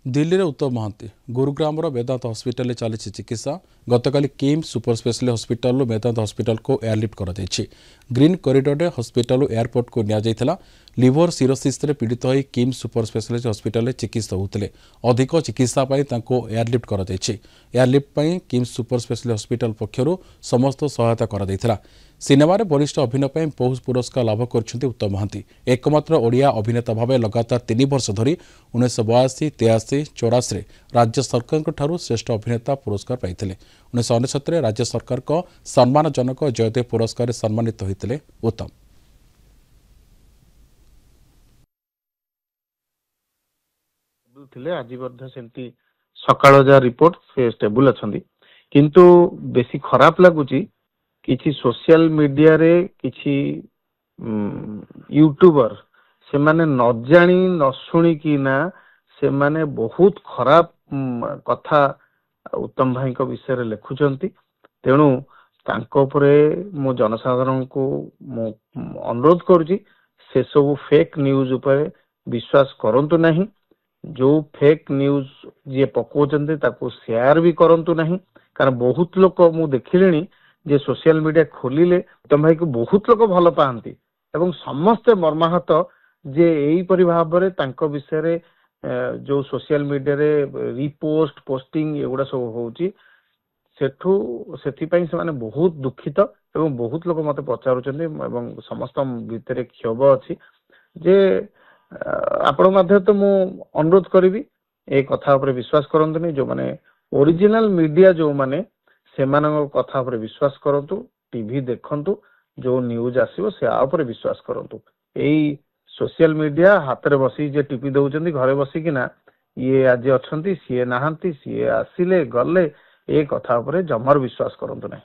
दिल्ली रे उत्तम महांती गुरुग्राम वेदांत हॉस्पिटल चली चिकित्सा गतकाली किम्स सुपर स्पेशलिटी हॉस्पिटल वेदांत हॉस्पिटल को एयरलिफ्ट कर ग्रीन कॉरिडोर रे हॉस्पिटल एयरपोर्ट को निया लिवर सिरोसिस रे पीड़ित होई किम्स सुपर स्पेशलिटी हॉस्पिटल चिकित्सा होते अधिक चिकित्सा एयरलिफ्ट कर airlift KIMS super speciality hospital पक्षर समस्त सहायता कर सिनेमा वरिष्ठ अभिनय पौष पुरस्कार लाभ कर उत्तम महांती एकमात्र ओडिया अभिनेता भाव लगातार 3 वर्ष धरी 1982, 83, 84 राज्य सरकार श्रेष्ठ अभिनेता पुरस्कार पाइथिले। 1969 राज्य सरकार को सम्मानजनक जयदेव पुरस्कार सम्मानित होते उत्तम। सकाळ जा रिपोर्ट से स्टेबल अछंती किंतु बेसी खराब लागुची किछि सोशल मीडिया रे किछि यूट्यूबर से माने न जानी न सुनी कि ना से माने बहुत खराब कथा उत्तम भाई को विषय रे लिखुचंती तेणु तांको परे मो जनसाधारण को मो अनुरोध करूची से सब फेक न्यूज ऊपर विश्वास करंतु नहीं जो फेक न्यूज जे पकोचंते ताको शेयर भी करंतु नहीं कारण बहुत लोग मु देखिलेनी जे सोशल मीडिया खोलिले उत्तम भाई को बहुत लोग भल पाती एवं समस्ते मर्माहत जे एई परि भाबरे तांको विषय रे जो सोशल मीडिया रे रिपोस्ट पोस्टिंग एगुडा सब होउची सेठू सेथि पई से माने बहुत दुखित एवं बहुत लोग मते पचारुचंदी एवं समस्त भितरे क्षोभ अछि जे आपण माध्य तो मु अनुरोध करिवि ए कथा ऊपर विश्वास करंतुनी जो माने ओरिजिनल मीडिया जो माने सेमानक कथा ऊपर विश्वास करंतु टीवी देखंतु जो न्यूज आसीबो से आ ऊपर विश्वास करंतु एई सोशल मीडिया हाथ रे बसी जे टीवी दउचंदी घरे बसी कि ना ये आज अछंती सीए नाहंती सीए आसिले गले ए कथा ऊपर जमर विश्वास करंतु नहीं।